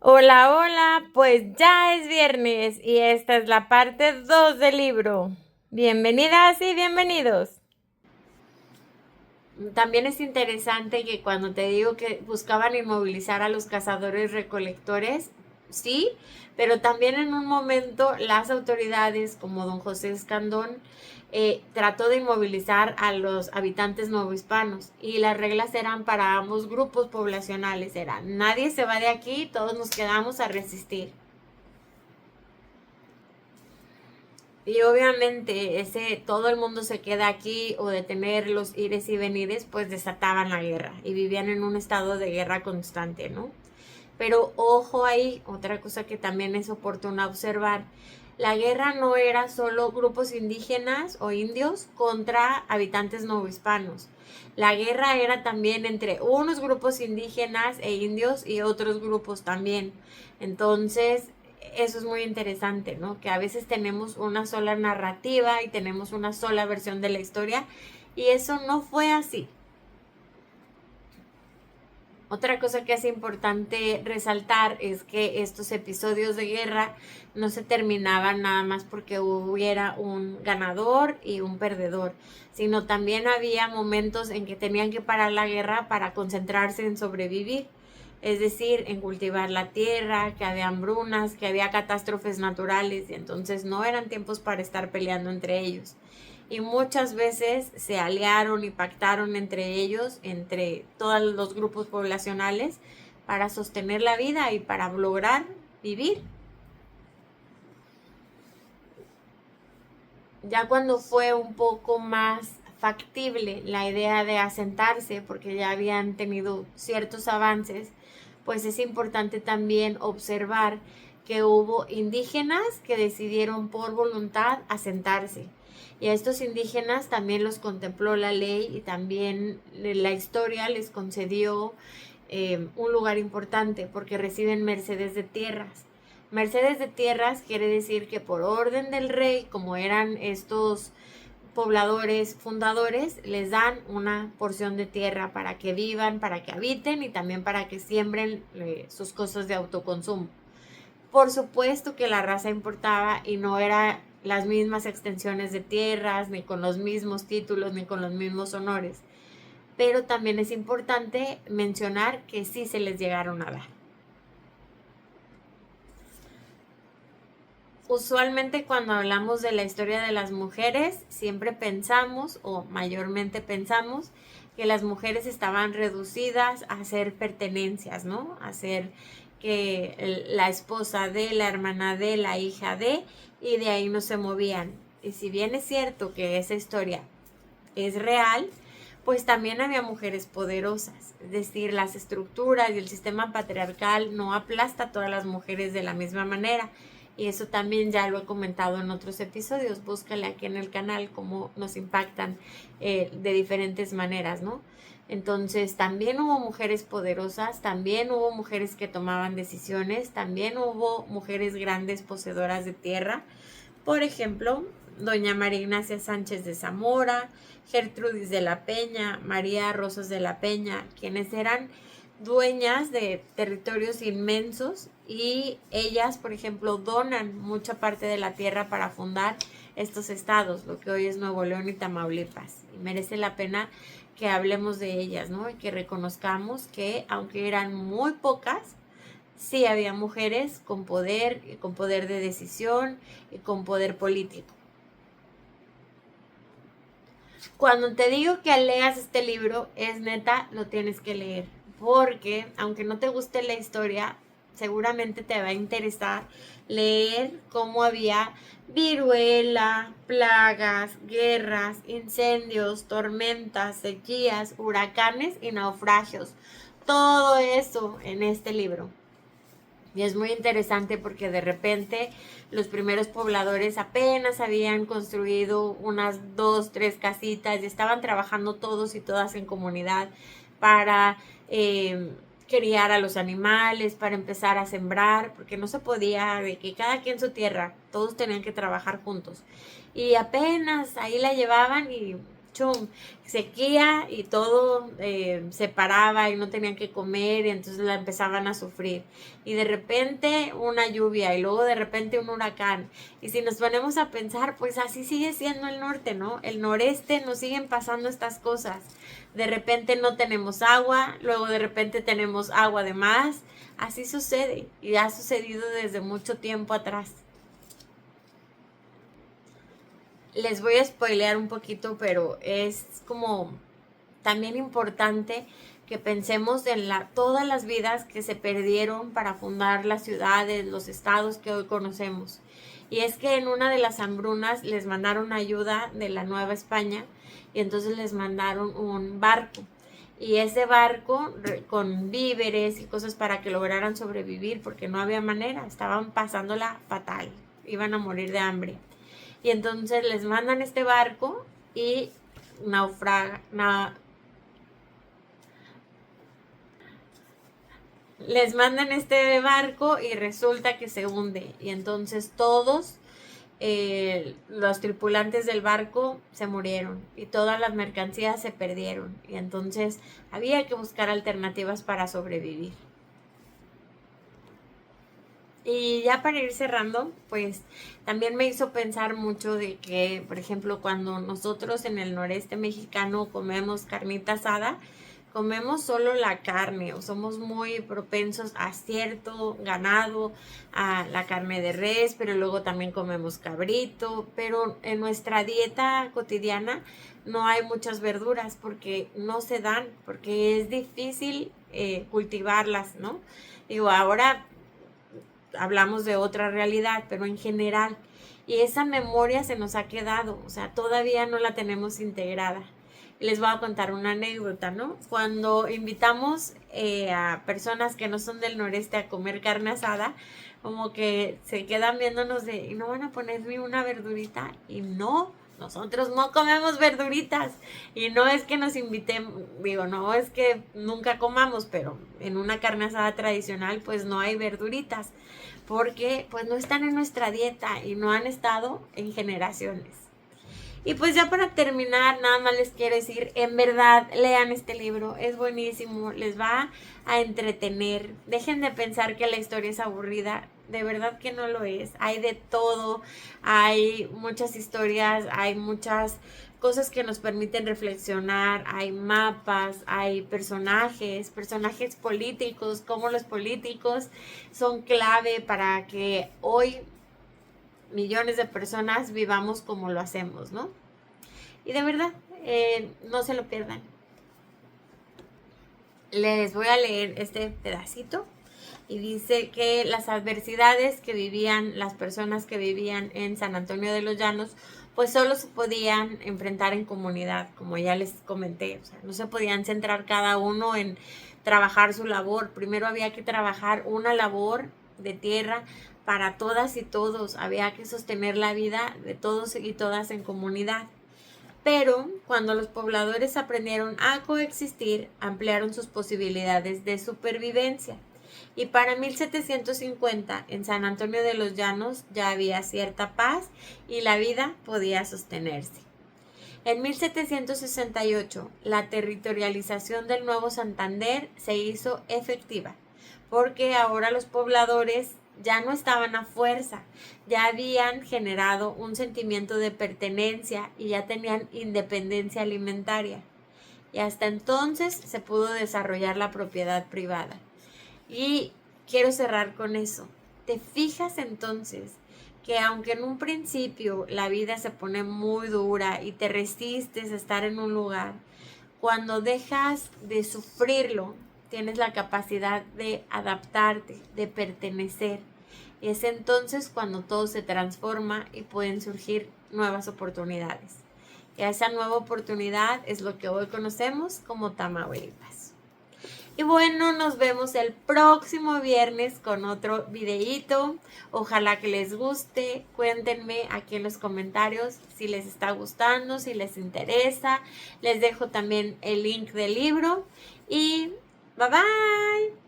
Hola, hola, pues ya es viernes y esta es la parte 2 del libro. Bienvenidas y bienvenidos. También es interesante que cuando te digo que buscaban inmovilizar a los cazadores recolectores, sí, pero también en un momento las autoridades como don José Escandón trató de inmovilizar a los habitantes novohispanos y las reglas eran para ambos grupos poblacionales, era nadie se va de aquí, todos nos quedamos a resistir. Y obviamente ese todo el mundo se queda aquí o de tener los ires y venires, pues desataban la guerra y vivían en un estado de guerra constante, ¿no? Pero ojo ahí, otra cosa que también es oportuna observar, la guerra no era solo grupos indígenas o indios contra habitantes novohispanos. La guerra era también entre unos grupos indígenas e indios y otros grupos también. Entonces, eso es muy interesante, ¿no? Que a veces tenemos una sola narrativa y tenemos una sola versión de la historia y eso no fue así. Otra cosa que es importante resaltar es que estos episodios de guerra no se terminaban nada más porque hubiera un ganador y un perdedor, sino también había momentos en que tenían que parar la guerra para concentrarse en sobrevivir, es decir, en cultivar la tierra, que había hambrunas, que había catástrofes naturales y entonces no eran tiempos para estar peleando entre ellos y muchas veces se aliaron y pactaron entre ellos, entre todos los grupos poblacionales, para sostener la vida y para lograr vivir. Ya cuando fue un poco más factible la idea de asentarse, porque ya habían tenido ciertos avances, pues es importante también observar que hubo indígenas que decidieron por voluntad asentarse. Y a estos indígenas también los contempló la ley y también la historia les concedió un lugar importante porque reciben mercedes de tierras. Mercedes de tierras quiere decir que por orden del rey, como eran estos pobladores fundadores, les dan una porción de tierra para que vivan, para que habiten y también para que siembren sus cosas de autoconsumo. Por supuesto que la raza importaba y no era las mismas extensiones de tierras, ni con los mismos títulos, ni con los mismos honores. Pero también es importante mencionar que sí se les llegaron a dar. Usualmente cuando hablamos de la historia de las mujeres, siempre pensamos, o mayormente pensamos, que las mujeres estaban reducidas a ser pertenencias, ¿no? A ser que la esposa de, la hermana de, la hija de, y de ahí no se movían. Y si bien es cierto que esa historia es real, pues también había mujeres poderosas. Es decir, las estructuras y el sistema patriarcal no aplasta a todas las mujeres de la misma manera. Y eso también ya lo he comentado en otros episodios. Búscale aquí en el canal cómo nos impactan de diferentes maneras, ¿no? Entonces, también hubo mujeres poderosas, también hubo mujeres que tomaban decisiones, también hubo mujeres grandes poseedoras de tierra. Por ejemplo, doña María Ignacia Sánchez de Zamora, Gertrudis de la Peña, María Rosas de la Peña, quienes eran dueñas de territorios inmensos y ellas, por ejemplo, donan mucha parte de la tierra para fundar estos estados, lo que hoy es Nuevo León y Tamaulipas. Y merece la pena que hablemos de ellas, ¿no? Y que reconozcamos que aunque eran muy pocas, sí había mujeres con poder de decisión y con poder político. Cuando te digo que leas este libro, es neta, lo tienes que leer. Porque, aunque no te guste la historia, seguramente te va a interesar leer cómo había viruela, plagas, guerras, incendios, tormentas, sequías, huracanes y naufragios. Todo eso en este libro. Y es muy interesante porque de repente los primeros pobladores apenas habían construido unas 2, 3 casitas y estaban trabajando todos y todas en comunidad para criar a los animales, para empezar a sembrar, porque no se podía de que cada quien su tierra, todos tenían que trabajar juntos. Y apenas ahí la llevaban y chum, sequía y todo se paraba y no tenían que comer y entonces la empezaban a sufrir. Y de repente una lluvia y luego de repente un huracán. Y si nos ponemos a pensar, pues así sigue siendo el norte, ¿no? El noreste nos siguen pasando estas cosas. De repente no tenemos agua, luego de repente tenemos agua de más. Así sucede y ha sucedido desde mucho tiempo atrás. Les voy a spoilear un poquito, pero es como también importante que pensemos en todas las vidas que se perdieron para fundar las ciudades, los estados que hoy conocemos. Y es que en una de las hambrunas les mandaron ayuda de la Nueva España y entonces les mandaron un barco. Y ese barco con víveres y cosas para que lograran sobrevivir porque no había manera, estaban pasándola fatal, iban a morir de hambre. Y entonces les mandan este barco y les mandan este barco y resulta que se hunde. Y entonces todos los tripulantes del barco se murieron y todas las mercancías se perdieron. Y entonces había que buscar alternativas para sobrevivir. Y ya para ir cerrando, pues también me hizo pensar mucho de que, por ejemplo, cuando nosotros en el noreste mexicano comemos carnita asada, comemos solo la carne o somos muy propensos a cierto ganado, a la carne de res, pero luego también comemos cabrito, pero en nuestra dieta cotidiana no hay muchas verduras porque no se dan, porque es difícil cultivarlas, ¿no? Digo, ahora hablamos de otra realidad, pero en general. Y esa memoria se nos ha quedado, o sea, todavía no la tenemos integrada. Y les voy a contar una anécdota, ¿no? Cuando invitamos a personas que no son del noreste a comer carne asada, como que se quedan viéndonos de, ¿y no van a poner ni una verdurita? Y no, nosotros no comemos verduritas. Y no es que nos inviten, digo, no es que nunca comamos, pero en una carne asada tradicional pues no hay verduritas, porque pues no están en nuestra dieta y no han estado en generaciones. Y pues ya para terminar, nada más les quiero decir, en verdad, lean este libro, es buenísimo, les va a entretener. Dejen de pensar que la historia es aburrida, de verdad que no lo es. Hay de todo, hay muchas historias, hay muchas cosas que nos permiten reflexionar, hay mapas, hay personajes políticos, como los políticos son clave para que hoy millones de personas vivamos como lo hacemos, ¿no? Y de verdad, no se lo pierdan. Les voy a leer este pedacito y dice que las adversidades que vivían las personas que vivían en San Antonio de los Llanos, pues solo se podían enfrentar en comunidad, como ya les comenté, o sea, no se podían centrar cada uno en trabajar su labor. Primero había que trabajar una labor de tierra para todas y todos, había que sostener la vida de todos y todas en comunidad. Pero cuando los pobladores aprendieron a coexistir, ampliaron sus posibilidades de supervivencia. Y para 1750 en San Antonio de los Llanos ya había cierta paz y la vida podía sostenerse. En 1768 la territorialización del Nuevo Santander se hizo efectiva, porque ahora los pobladores ya no estaban a fuerza, ya habían generado un sentimiento de pertenencia y ya tenían independencia alimentaria. Y hasta entonces se pudo desarrollar la propiedad privada. Y quiero cerrar con eso. ¿Te fijas entonces que aunque en un principio la vida se pone muy dura y te resistes a estar en un lugar, cuando dejas de sufrirlo, tienes la capacidad de adaptarte, de pertenecer? Y es entonces cuando todo se transforma y pueden surgir nuevas oportunidades. Y esa nueva oportunidad es lo que hoy conocemos como Tamaulipas. Y bueno, nos vemos el próximo viernes con otro videíto. Ojalá que les guste. Cuéntenme aquí en los comentarios si les está gustando, si les interesa. Les dejo también el link del libro. Y bye bye.